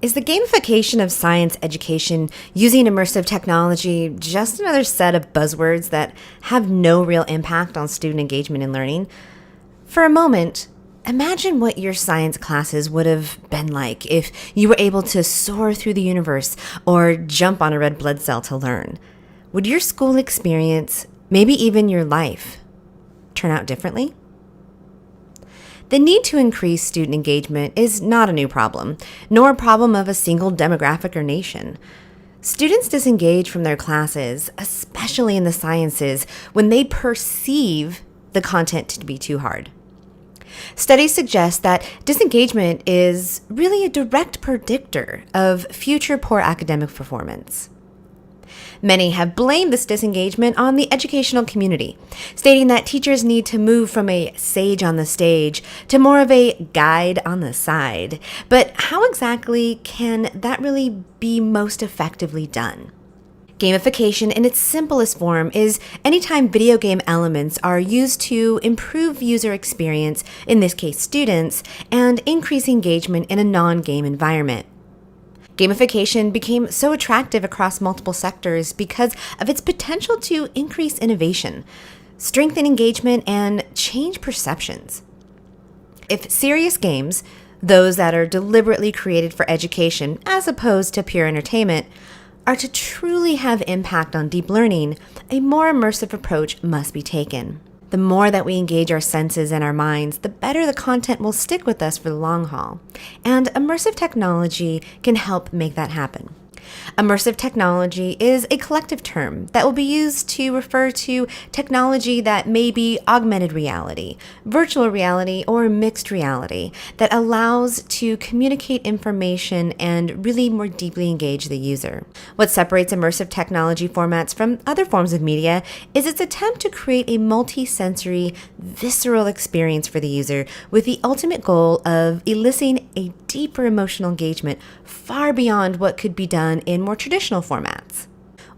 Is the gamification of science education using immersive technology just another set of buzzwords that have no real impact on student engagement and learning? For a moment, imagine what your science classes would have been like if you were able to soar through the universe or jump on a red blood cell to learn. Would your school experience, maybe even your life, turn out differently? The need to increase student engagement is not a new problem, nor a problem of a single demographic or nation. Students disengage from their classes, especially in the sciences, when they perceive the content to be too hard. Studies suggest that disengagement is really a direct predictor of future poor academic performance. Many have blamed this disengagement on the educational community, stating that teachers need to move from a sage on the stage to more of a guide on the side. But how exactly can that really be most effectively done? Gamification in its simplest form is anytime video game elements are used to improve user experience, in this case students, and increase engagement in a non-game environment. Gamification became so attractive across multiple sectors because of its potential to increase innovation, strengthen engagement, and change perceptions. If serious games, those that are deliberately created for education as opposed to pure entertainment, are to truly have impact on deep learning, a more immersive approach must be taken. The more that we engage our senses and our minds, the better the content will stick with us for the long haul. And immersive technology can help make that happen. Immersive technology is a collective term that will be used to refer to technology that may be augmented reality, virtual reality, or mixed reality that allows to communicate information and really more deeply engage the user. What separates immersive technology formats from other forms of media is its attempt to create a multi-sensory, visceral experience for the user with the ultimate goal of eliciting a deeper emotional engagement far beyond what could be done in more traditional formats.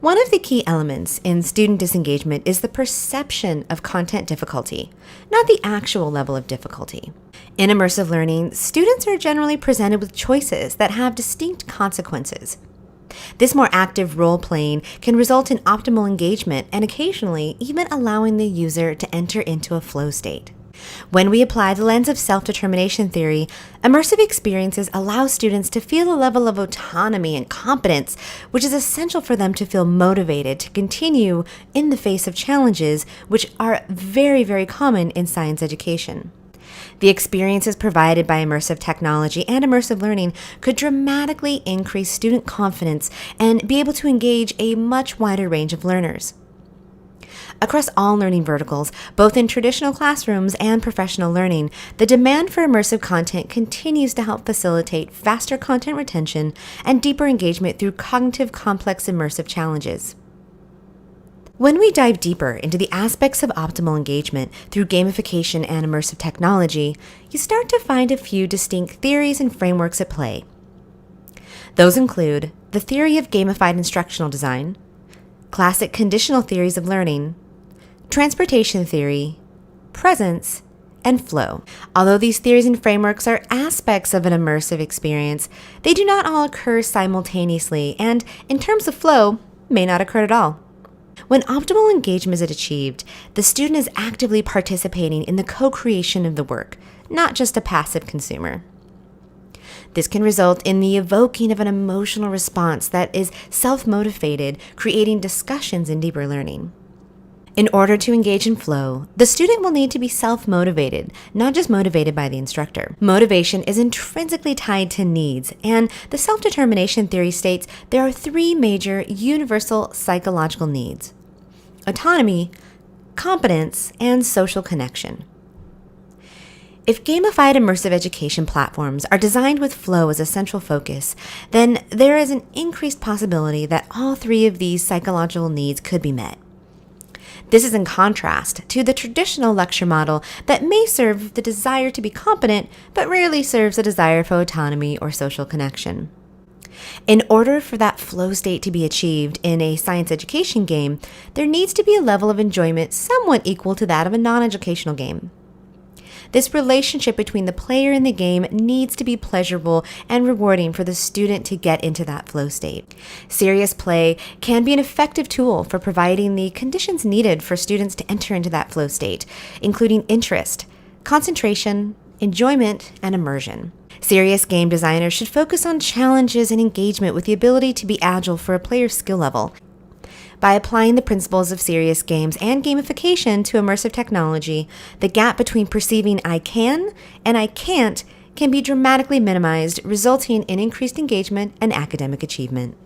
One of the key elements in student disengagement is the perception of content difficulty, not the actual level of difficulty. In immersive learning, students are generally presented with choices that have distinct consequences. This more active role-playing can result in optimal engagement and occasionally even allowing the user to enter into a flow state. When we apply the lens of self-determination theory, immersive experiences allow students to feel a level of autonomy and competence, which is essential for them to feel motivated to continue in the face of challenges, which are very, very common in science education. The experiences provided by immersive technology and immersive learning could dramatically increase student confidence and be able to engage a much wider range of learners. Across all learning verticals, both in traditional classrooms and professional learning, the demand for immersive content continues to help facilitate faster content retention and deeper engagement through cognitive complex immersive challenges. When we dive deeper into the aspects of optimal engagement through gamification and immersive technology, you start to find a few distinct theories and frameworks at play. Those include the theory of gamified instructional design, classic conditional theories of learning, transportation theory, presence, and flow. Although these theories and frameworks are aspects of an immersive experience, they do not all occur simultaneously and, in terms of flow, may not occur at all. When optimal engagement is achieved, the student is actively participating in the co-creation of the work, not just a passive consumer. This can result in the evoking of an emotional response that is self-motivated, creating discussions and deeper learning. In order to engage in flow, the student will need to be self-motivated, not just motivated by the instructor. Motivation is intrinsically tied to needs, and the self-determination theory states there are three major universal psychological needs: autonomy, competence, and social connection. If gamified immersive education platforms are designed with flow as a central focus, then there is an increased possibility that all three of these psychological needs could be met. This is in contrast to the traditional lecture model that may serve the desire to be competent, but rarely serves a desire for autonomy or social connection. In order for that flow state to be achieved in a science education game, there needs to be a level of enjoyment somewhat equal to that of a non-educational game. This relationship between the player and the game needs to be pleasurable and rewarding for the student to get into that flow state. Serious play can be an effective tool for providing the conditions needed for students to enter into that flow state, including interest, concentration, enjoyment, and immersion. Serious game designers should focus on challenges and engagement with the ability to be agile for a player's skill level. By applying the principles of serious games and gamification to immersive technology, the gap between perceiving I can and I can't can be dramatically minimized, resulting in increased engagement and academic achievement.